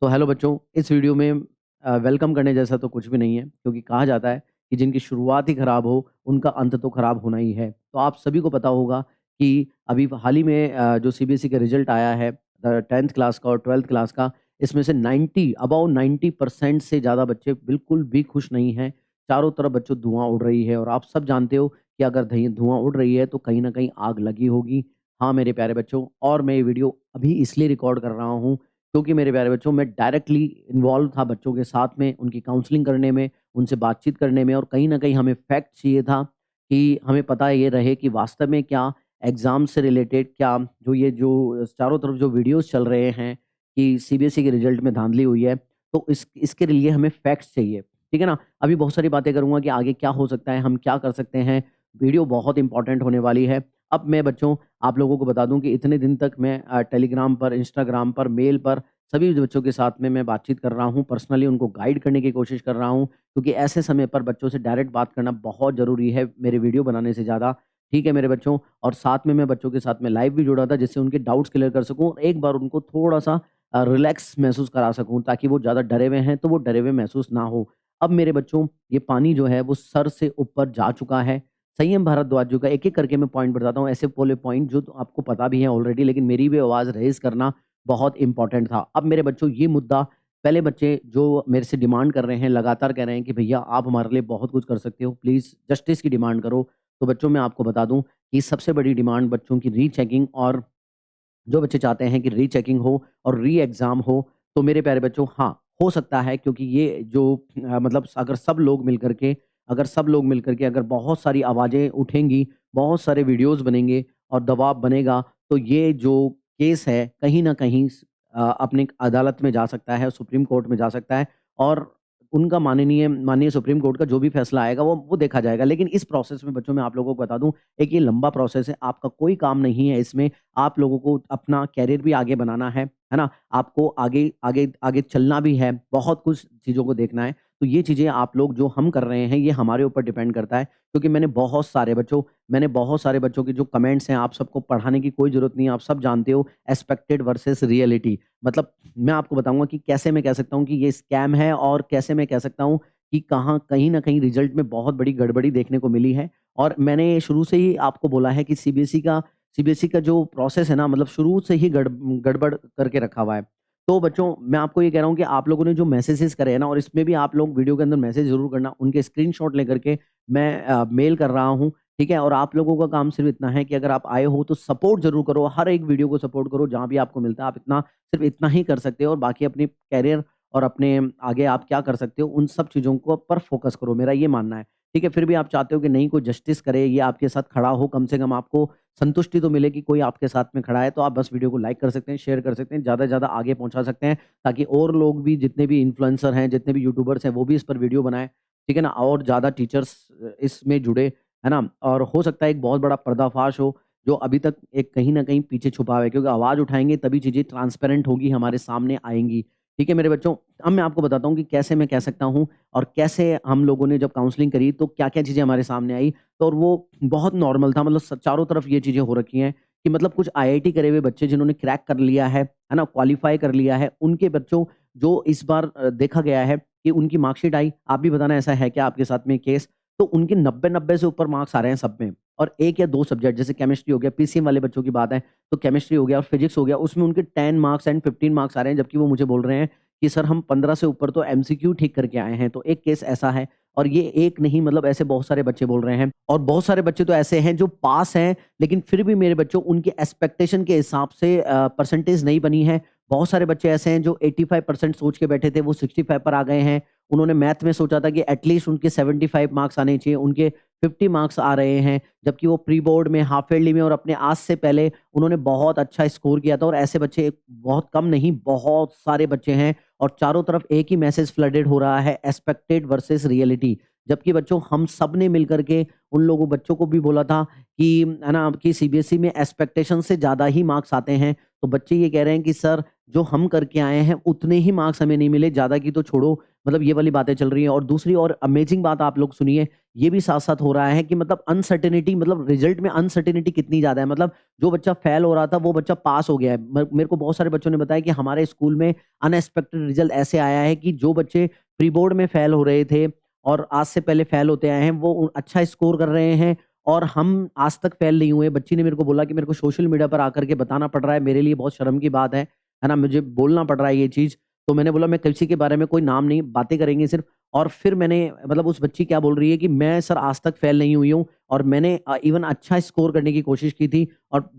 तो हेलो बच्चों, इस वीडियो में वेलकम करने जैसा तो कुछ भी नहीं है क्योंकि कहा जाता है कि जिनकी शुरुआत ही खराब हो, उनका अंत तो खराब होना ही है। तो आप सभी को पता होगा कि अभी हाल ही में जो सीबीएसई का रिजल्ट आया है 10th क्लास का और 12th क्लास का, इसमें से 90 अबाउ 90% से ज़्यादा बच्चे बिल्कुल भी खुश नहीं हैं। चारों तरफ बच्चों धुआँ उड़ रही है और आप सब जानते हो कि अगर धई धुआँ उड़ रही है तो कहीं न कहीं आग लगी होगी। हाँ, मेरे प्यारे बच्चों और मैं ये वीडियो अभी इसलिए रिकॉर्ड कर रहा हूँ क्योंकि मेरे प्यारे बच्चों मैं डायरेक्टली इन्वॉल्व था बच्चों के साथ में, उनकी काउंसलिंग करने में, उनसे बातचीत करने में और कहीं न कहीं हमें फैक्ट चाहिए था कि हमें पता ये रहे कि वास्तव में क्या एग्ज़ाम से रिलेटेड क्या जो ये जो चारों तरफ जो वीडियोज़ चल रहे हैं कि सीबीएसई के रिज़ल्ट में धांधली हुई है, तो इसके लिए हमें फैक्ट्स चाहिए, ठीक है ना? अभी बहुत सारी बातें करूँगा कि आगे क्या हो सकता है, हम क्या कर सकते हैं, वीडियो बहुत इम्पोर्टेंट होने वाली है। अब मैं बच्चों आप लोगों को बता दूँ कि इतने दिन तक मैं टेलीग्राम पर, इंस्टाग्राम पर, मेल पर सभी बच्चों के साथ में मैं बातचीत कर रहा हूँ, पर्सनली उनको गाइड करने की कोशिश कर रहा हूँ, क्योंकि ऐसे समय पर बच्चों से डायरेक्ट बात करना बहुत ज़रूरी है, मेरे वीडियो बनाने से ज़्यादा। ठीक है मेरे बच्चों? और साथ में मैं बच्चों के साथ में लाइव भी जुड़ा था, जिससे उनके डाउट्स क्लियर कर सकूँ और एक बार उनको थोड़ा-सा रिलैक्स महसूस करा सकूँ, ताकि वो ज़्यादा डरे हुए हैं, तो वो डरे हुए महसूस ना हो। अब मेरे बच्चों, ये पानी जो है, वो सर से ऊपर जा चुका है। संयम भारद्वाज जी का एक-एक करके मैं पॉइंट बताता हूँ, ऐसे वाले पॉइंट जो तो आपको पता भी है ऑलरेडी, लेकिन मेरी भी आवाज़ रेज़ करना बहुत इम्पोर्टेंट था। अब मेरे बच्चों ये मुद्दा पहले बच्चे जो मेरे से डिमांड कर रहे हैं, लगातार कह रहे हैं कि भैया आप हमारे लिए बहुत कुछ कर सकते हो, प्लीज़ जस्टिस की डिमांड करो। तो बच्चों मैं आपको बता दूँ कि सबसे बड़ी डिमांड बच्चों की रीचेकिंग और जो बच्चे चाहते हैं कि रीचेकिंग हो और री एग्ज़ाम हो, तो मेरे प्यारे बच्चों हाँ, हो सकता है क्योंकि ये जो मतलब अगर सब लोग मिल कर के अगर बहुत सारी आवाज़ें उठेंगी, बहुत सारे वीडियोज़ बनेंगे और दबाव बनेगा, तो ये जो केस है कहीं न कहीं अपनी अदालत में जा सकता है, सुप्रीम कोर्ट में जा सकता है और उनका माननीय सुप्रीम कोर्ट का जो भी फैसला आएगा वो देखा जाएगा। लेकिन इस प्रोसेस में बच्चों मैं आप लोगों को बता दूँ, एक ये लंबा प्रोसेस है, आपका कोई काम नहीं है इसमें। आप लोगों को अपना करियर भी आगे बनाना है ना? आपको आगे आगे आगे चलना भी है, बहुत कुछ चीज़ों को देखना है। तो ये चीज़ें आप लोग जो हम कर रहे हैं, ये हमारे ऊपर डिपेंड करता है क्योंकि मैंने बहुत सारे बच्चों के जो कमेंट्स हैं, आप सबको पढ़ाने की कोई ज़रूरत नहीं है, आप सब जानते हो एक्सपेक्टेड वर्सेस रियलिटी। मतलब मैं आपको बताऊँगा कि कैसे मैं कह सकता हूँ कि ये स्कैम है और कैसे मैं कह सकता हूँ कि कहाँ कहीं न कहीं रिज़ल्ट में बहुत बड़ी गड़बड़ी देखने को मिली है। और मैंने शुरू से ही आपको बोला है कि सीबीएसई का जो प्रोसेस है ना मतलब शुरू से ही गड़बड़ करके रखा हुआ है। तो बच्चों मैं आपको ये कह रहा हूँ कि आप लोगों ने जो मैसेजेस करे हैं ना और इसमें भी आप लोग वीडियो के अंदर मैसेज ज़रूर करना, उनके स्क्रीनशॉट लेकर के मैं मेल कर रहा हूँ, ठीक है? और आप लोगों का काम सिर्फ़ इतना है कि अगर आप आए हो तो सपोर्ट ज़रूर करो, हर एक वीडियो को सपोर्ट करो जहाँ भी आपको मिलता है, आप इतना सिर्फ़ इतना ही कर सकते हो और बाकी अपने करियर और अपने आगे आप क्या कर सकते हो, उन सब चीज़ों को पर फ़ोकस करो, मेरा ये मानना है। ठीक है? फिर भी आप चाहते हो कि नहीं कोई जस्टिस करे, ये आपके साथ खड़ा हो, कम से कम आपको संतुष्टि तो मिले कि कोई आपके साथ में खड़ा है, तो आप बस वीडियो को लाइक कर सकते हैं, शेयर कर सकते हैं, ज़्यादा से ज़्यादा आगे पहुँचा सकते हैं, ताकि और लोग भी जितने भी इन्फ्लुएंसर हैं, जितने भी यूट्यूबर्स हैं, वो भी इस पर वीडियो बनाएँ, ठीक है ना? और ज़्यादा टीचर्स इसमें जुड़े, है ना? और हो सकता है एक बहुत बड़ा पर्दाफ़ाश हो, जो अभी तक एक कहीं न कहीं पीछे छुपा हुआ है, क्योंकि आवाज़ उठाएँगे तभी चीज़ें ट्रांसपेरेंट होगी, हमारे सामने आएँगी। ठीक है मेरे बच्चों? अब मैं आपको बताता हूँ कि कैसे मैं कह सकता हूँ और कैसे हम लोगों ने जब काउंसलिंग करी, तो क्या-क्या चीज़ें हमारे सामने आई। तो और वो बहुत नॉर्मल था, मतलब चारों तरफ ये चीज़ें हो रखी हैं कि मतलब कुछ आईआईटी करे हुए बच्चे जिन्होंने क्रैक कर लिया है ना? क्वालीफाई कर लिया है, उनके बच्चों जो इस बार देखा गया है कि उनकी मार्कशीट आई, आप भी बताना ऐसा है क्या आपके साथ में केस? तो उनके 90-90 से ऊपर मार्क्स आ रहे हैं सब में और 1 या 2 सब्जेक्ट जैसे केमिस्ट्री हो गया, पीसीएम वाले बच्चों की बात है, तो केमिस्ट्री हो गया और फिजिक्स हो गया, उसमें उनके 10 मार्क्स एंड 15 मार्क्स आ रहे हैं, जबकि वो मुझे बोल रहे हैं कि सर हम 15 से ऊपर तो एमसीक्यू ठीक करके आए हैं। तो एक केस ऐसा है और ये एक नहीं मतलब ऐसे बहुत सारे बच्चे बोल रहे हैं और बहुत सारे बच्चे तो ऐसे हैं जो पास हैं, लेकिन फिर भी मेरे बच्चों उनके एक्सपेक्टेशन के हिसाब से परसेंटेज नहीं बनी है। बहुत सारे बच्चे ऐसे हैं जो 85% सोच के बैठे थे, वो 65 पर आ गए हैं। उन्होंने मैथ में सोचा था कि एटलीस्ट उनके 75 मार्क्स आने चाहिए, उनके 50 मार्क्स आ रहे हैं, जबकि वो प्री बोर्ड में, हाफ ईयरली में और अपने आज से पहले उन्होंने बहुत अच्छा स्कोर किया था और ऐसे बच्चे बहुत कम नहीं, बहुत सारे बच्चे हैं और चारों तरफ एक ही मैसेज फ्लडेड हो रहा है, एक्सपेक्टेड वर्सेस रियलिटी। जबकि बच्चों हम सब ने मिलकर के उन लोगों बच्चों को भी बोला था कि है ना कि सीबीएसई में एक्सपेक्टेशन से ज़्यादा ही मार्क्स आते हैं। तो बच्चे ये कह रहे हैं कि सर जो हम करके आए हैं उतने ही मार्क्स हमें नहीं मिले, ज़्यादा की तो छोड़ो, मतलब ये वाली बातें चल रही हैं। और दूसरी और अमेजिंग बात आप लोग सुनिए, ये भी साथ-साथ हो रहा है कि मतलब अनसर्टेनिटी, मतलब रिज़ल्ट में अनसर्टेनिटी कितनी ज़्यादा है। मतलब जो बच्चा फेल हो रहा था, वो बच्चा पास हो गया है। म मेरे को बहुत सारे बच्चों ने बताया कि हमारे स्कूल में अनएक्सपेक्टेड रिज़ल्ट ऐसे आया है कि जो बच्चे प्री बोर्ड में फेल हो रहे थे और आज से पहले फेल होते आए हैं, वो अच्छा स्कोर कर रहे हैं और हम आज तक फेल नहीं हुए। बच्ची ने मेरे को बोला कि मेरे को सोशल मीडिया पर आकर के बताना पड़ रहा है, मेरे लिए बहुत शर्म की बात है ना? मुझे बोलना पड़ रहा है ये चीज़। तो मैंने बोला मैं किसी के बारे में कोई नाम नहीं, बातें करेंगे सिर्फ़। और फिर मैंने मतलब उस बच्ची क्या बोल रही है कि मैं सर आज तक फेल नहीं हुई हूँ और मैंने इवन अच्छा स्कोर करने की कोशिश की थी और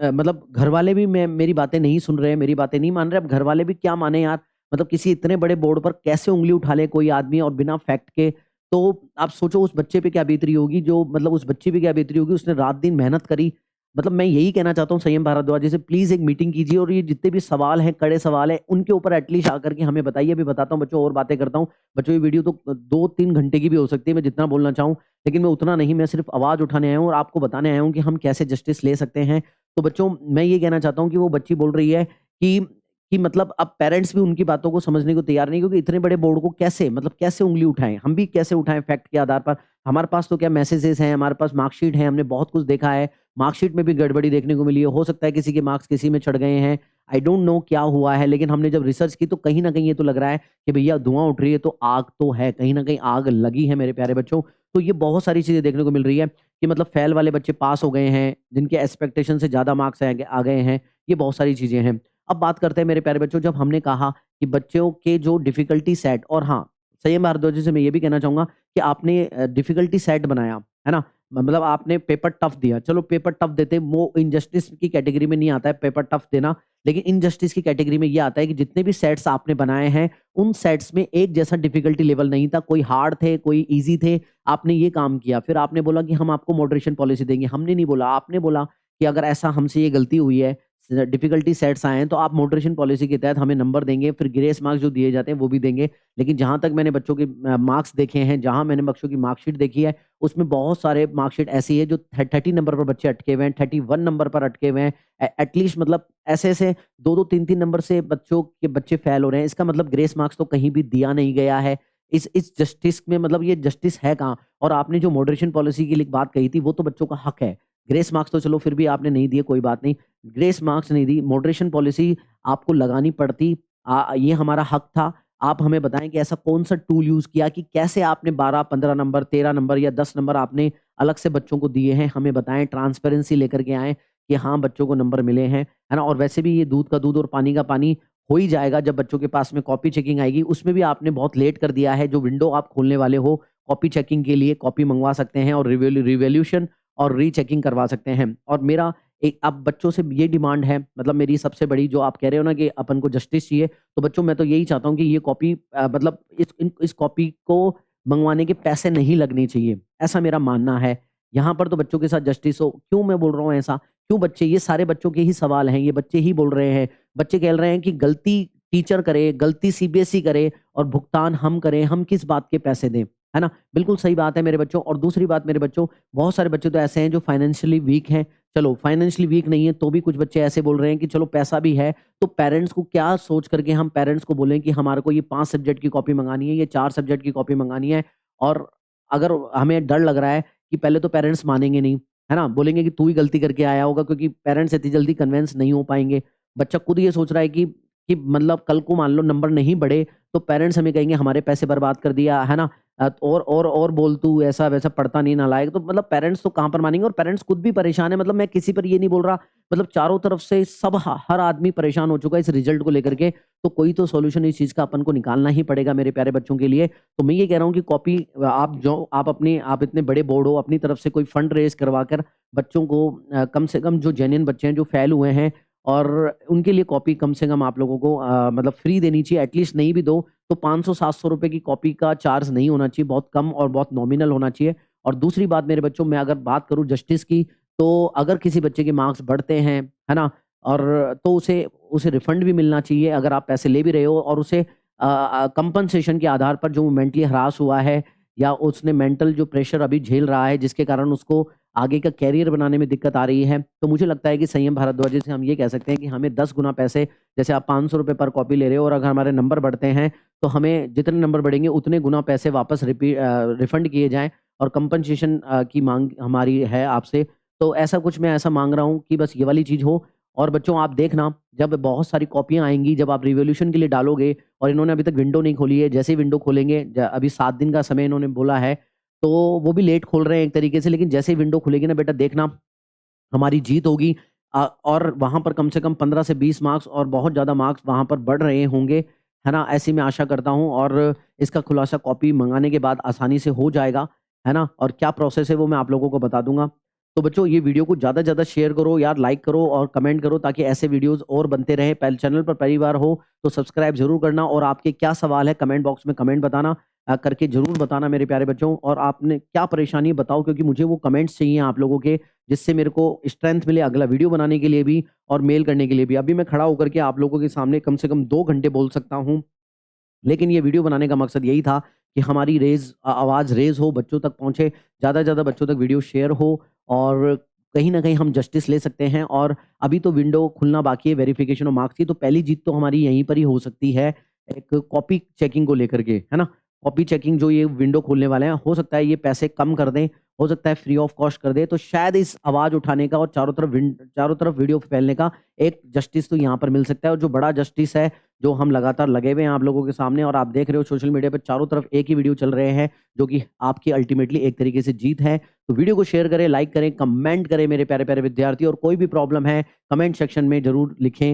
मतलब घरवाले भी मेरी बातें नहीं सुन रहे हैं, मेरी बातें नहीं मान रहे। अब घरवाले भी क्या माने यार? मतलब किसी इतने बड़े बोर्ड पर कैसे उँगली उठा ले कोई आदमी और बिना फैक्ट के। तो आप सोचो उस बच्चे पे क्या बीत रही होगी, जो मतलब उस बच्ची पे क्या बीत रही होगी, उसने रात-दिन मेहनत करी। मतलब मैं यही कहना चाहता हूँ संयम भारद्वाज जी से, प्लीज़ एक मीटिंग कीजिए और ये जितने भी सवाल हैं, कड़े सवाल हैं, उनके ऊपर एटलीस्ट आकर के हमें बताइए। अभी बताता हूँ बच्चों, और बातें करता हूँ। बच्चों, ये वीडियो तो 2-3 घंटे की भी हो सकती है, मैं जितना बोलना चाहूँ, लेकिन मैं उतना नहीं, मैं सिर्फ़ आवाज़ उठाने आया हूँ और आपको बताने आया हूँ कि हम कैसे जस्टिस ले सकते हैं। तो बच्चों, मैं ये कहना चाहता हूँ कि वो बच्ची बोल रही है कि मतलब अब पेरेंट्स भी उनकी बातों को समझने को तैयार नहीं, क्योंकि इतने बड़े बोर्ड को कैसे, मतलब कैसे उँगली उठाएँ? हम भी कैसे उठाएँ फैक्ट के आधार पर? हमारे पास तो क्या मैसेजेस हैं, हमारे पास मार्कशीट है, हमने बहुत कुछ देखा है। मार्कशीट में भी गड़बड़ी देखने को मिली है। हो सकता है किसी के मार्क्स किसी में चढ़ गए हैं। आई डोंट नो क्या हुआ है, लेकिन हमने जब रिसर्च की तो कहीं न कहीं ये तो लग रहा है कि भैया धुआँ उठ रही है तो आग तो है, कहीं न कहीं आग लगी है मेरे प्यारे बच्चों। तो ये बहुत सारी चीज़ें देखने को मिल रही है कि मतलब फेल वाले बच्चे पास हो गए हैं, जिनके एक्सपेक्टेशन से ज़्यादा मार्क्स आ गए हैं। ये बहुत सारी चीज़ें हैं। अब बात करते हैं मेरे प्यारे बच्चों, जब हमने कहा कि बच्चों के जो डिफ़िकल्टी सेट, और हाँ, संयम भारद्वाज जी से मैं ये भी कहना चाहूँगा कि आपने डिफ़िकल्टी सेट बनाया, है ना? मतलब आपने पेपर टफ दिया। चलो पेपर टफ देते, वो इनजस्टिस की कैटेगरी में नहीं आता है पेपर टफ देना, लेकिन इनजस्टिस की कैटेगरी में ये आता है कि जितने भी सेट्स आपने बनाए हैं, उन सेट्स में एक जैसा डिफ़िकल्टी लेवल नहीं था। कोई हार्ड थे, कोई ईज़ी थे। आपने ये काम किया। फिर आपने बोला कि हम आपको मॉडरेशन पॉलिसी देंगे। हमने नहीं बोला, आपने बोला कि अगर ऐसा हमसे ये गलती हुई है, डिफ़िकल्टी सेट्स आए हैं, तो आप मॉडरेशन पॉलिसी के तहत हमें नंबर देंगे, फिर ग्रेस मार्क्स जो दिए जाते हैं वो भी देंगे। लेकिन जहाँ तक मैंने बच्चों के मार्क्स देखे हैं, जहाँ मैंने बच्चों की मार्कशीट देखी है, उसमें बहुत सारे मार्कशीट ऐसी है जो 30 नंबर पर बच्चे अटके हुए हैं, 31 नंबर पर अटके हुए हैं। एटलीस्ट मतलब ऐसे-ऐसे 2-2 3-3 नंबर से बच्चे फेल हो रहे हैं। इसका मतलब ग्रेस मार्क्स तो कहीं भी दिया नहीं गया है। इस जस्टिस में मतलब ये जस्टिस है कहाँ? और आपने जो मॉडरेशन पॉलिसी की बात कही थी, वो तो बच्चों का हक है। ग्रेस मार्क्स तो चलो फिर भी आपने नहीं दिए, कोई बात नहीं। ग्रेस मार्क्स नहीं दी, मॉडरेशन पॉलिसी आपको लगानी पड़ती। ये हमारा हक था। आप हमें बताएँ कि ऐसा कौन-सा टूल यूज़ किया कि कैसे आपने 12, 15 नंबर, 13 नंबर या 10 नंबर आपने अलग से बच्चों को दिए हैं, हमें बताएँ, ट्रांसपेरेंसी लेकर के आएँ कि हाँ, बच्चों को नंबर मिले हैं, है ना? और वैसे भी ये दूध का दूध और पानी का पानी हो ही जाएगा जब बच्चों के पास में कॉपी चेकिंग आएगी। उसमें भी आपने बहुत लेट कर दिया है। जो विंडो आप खोलने वाले हो कॉपी चेकिंग के लिए, कॉपी मँगवा सकते हैं और रिवॉल्यूशन और रीचेकिंग करवा सकते हैं। और मेरा एक अब बच्चों से ये डिमांड है, मतलब मेरी सबसे बड़ी, जो आप कह रहे हो ना कि अपन को जस्टिस चाहिए, तो बच्चों मैं तो यही चाहता हूँ कि ये कॉपी मतलब इस कॉपी को मँगवाने के पैसे नहीं लगने चाहिए, ऐसा मेरा मानना है। यहाँ पर तो बच्चों के साथ जस्टिस हो। क्यों मैं बोल रहा हूँ ऐसा? क्यों बच्चे, ये सारे बच्चों के ही सवाल हैं, ये बच्चे ही बोल रहे हैं। बच्चे कह रहे हैं कि गलती टीचर करे, गलती सीबीएसई करे और भुगतान हम करें, हम किस बात के पैसे दें, है ना? बिल्कुल सही बात है मेरे बच्चों। और दूसरी बात मेरे बच्चों, बहुत सारे बच्चे तो ऐसे हैं जो फाइनेंशियली वीक हैं। चलो फाइनेंशियली वीक नहीं है तो भी कुछ बच्चे ऐसे बोल रहे हैं कि चलो पैसा भी है, तो पेरेंट्स को क्या सोच करके हम पेरेंट्स को बोलें कि हमारे को ये 5 सब्जेक्ट की कॉपी मँगानी है, ये 4 सब्जेक्ट की कॉपी मँगानी है। और अगर हमें डर लग रहा है कि पहले तो पेरेंट्स मानेंगे नहीं, है ना? बोलेंगे कि तू ही गलती करके आया होगा, क्योंकि पेरेंट्स इतनी जल्दी कन्विंस नहीं हो पाएँगे। बच्चा खुद ये सोच रहा है कि मतलब कल को मान लो नंबर नहीं बढ़े, तो पेरेंट्स हमें कहेंगे हमारे पैसे बर्बाद कर दिया, है ना? और बोल तू ऐसा-वैसा, पढ़ता नहीं, नालायक। तो मतलब पेरेंट्स तो कहाँ पर मानेंगे, और पेरेंट्स खुद भी परेशान है। मतलब मैं किसी पर ये नहीं बोल रहा, मतलब चारों तरफ से सब ह हर आदमी परेशान हो चुका है इस रिजल्ट को लेकर के, तो कोई तो सॉल्यूशन इस चीज़ का अपन को निकालना ही पड़ेगा मेरे प्यारे बच्चों के लिए। तो मैं ये कह रहा हूँ कि कॉपी आप इतने बड़े बोर्ड हो, अपनी तरफ से कोई फंड रेज़ करवाकर बच्चों को कम से कम जो जेन्युइन बच्चे हैं, जो फेल हुए हैं, और उनके लिए कॉपी कम से कम आप लोगों को मतलब फ्री देनी चाहिए। एटलीस्ट नहीं भी दो तो 500-700 रुपए की कॉपी का चार्ज नहीं होना चाहिए, बहुत कम और बहुत नॉमिनल होना चाहिए। और दूसरी बात मेरे बच्चों, मैं अगर बात करूँ जस्टिस की, तो अगर किसी बच्चे के मार्क्स बढ़ते हैं, है ना? और तो उसे उसे रिफंड भी मिलना चाहिए अगर आप पैसे ले भी रहे हो, और उसे कंपनसेशन के आधार पर जो मेंटली हरास हुआ है या उसने मेंटल जो प्रेशर अभी झेल रहा है जिसके कारण उसको आगे का करियर बनाने में दिक्कत आ रही है, तो मुझे लगता है कि संयम भारद्वाज से हम ये कह सकते हैं कि हमें 10 गुना पैसे, जैसे आप ₹500 पर कॉपी ले रहे हो और अगर हमारे नंबर बढ़ते हैं, तो हमें जितने नंबर बढ़ेंगे उतने गुना पैसे वापस रिफंड किए जाएँ और कंपनसेशन की माँग हमारी है आपसे। तो ऐसा कुछ मैं ऐसा माँग रहा हूँ कि बस ये वाली चीज़ हो। और बच्चों आप देखना, जब बहुत सारी कॉपियाँ आएँगी, जब आप रिवॉल्यूशन के लिए डालोगे और इन्होंने अभी तक विंडो नहीं खोली है, जैसे ही विंडो खोलेंगे अभी 7 दिन का समय इन्होंने बोला है, तो वो भी लेट खोल रहे हैं एक तरीके से, लेकिन जैसे ही विंडो खुलेगी ना बेटा देखना, हमारी जीत होगी। और वहाँ पर कम से कम 15 से 20 मार्क्स और बहुत ज़्यादा मार्क्स वहाँ पर बढ़ रहे होंगे, है ना? ऐसी मैं आशा करता हूँ और इसका खुलासा कॉपी मँगाने के बाद आसानी से हो जाएगा, है ना? और क्या प्रोसेस है वो मैं आप लोगों को बता दूँगा। तो बच्चों ये वीडियो को ज़्यादा से ज़्यादा शेयर करो यार, लाइक करो और कमेंट करो ताकि ऐसे वीडियोज़ और बनते रहें। पहले चैनल पर पहली बार हो तो सब्सक्राइब ज़रूर करना और आपके क्या सवाल है कमेंट बॉक्स में कमेंट बताना, करके ज़रूर बताना मेरे प्यारे बच्चों। और आपने क्या परेशानी है बताओ, क्योंकि मुझे वो कमेंट्स चाहिए आप लोगों के, जिससे मेरे को स्ट्रेंथ मिले अगला वीडियो बनाने के लिए भी और मेल करने के लिए भी। अभी मैं खड़ा होकर के आप लोगों के सामने कम से कम 2 घंटे बोल सकता हूँ, लेकिन ये वीडियो बनाने का मकसद यही था कि हमारी आवाज़ रेज़ हो, बच्चों तक पहुँचे, ज़्यादा से ज़्यादा बच्चों तक वीडियो शेयर हो और कहीं न कहीं हम जस्टिस ले सकते हैं। और अभी तो विंडो खुलना बाकी है वेरिफ़िकेशन ऑफ मार्क्स की, तो पहली जीत तो हमारी यहीं पर ही हो सकती है, एक कॉपी चेकिंग को लेकर के, है ना? कॉपी चेकिंग जो ये विंडो खोलने वाले हैं, हो सकता है ये पैसे कम कर दें, हो सकता है फ्री ऑफ कॉस्ट कर दें, तो शायद इस आवाज़ उठाने का और चारों तरफ वीडियो फैलने का एक जस्टिस तो यहाँ पर मिल सकता है। और जो बड़ा जस्टिस है, जो हम लगातार लगे हुए हैं आप लोगों के सामने और आप देख रहे हो सोशल मीडिया पे चारों तरफ एक ही वीडियो चल रहे हैं, जो कि आपकी अल्टीमेटली एक तरीके से जीत है। तो वीडियो को शेयर करें, लाइक करें, कमेंट करें मेरे प्यारे-प्यारे विद्यार्थी, और कोई भी प्रॉब्लम है कमेंट सेक्शन में ज़रूर लिखें।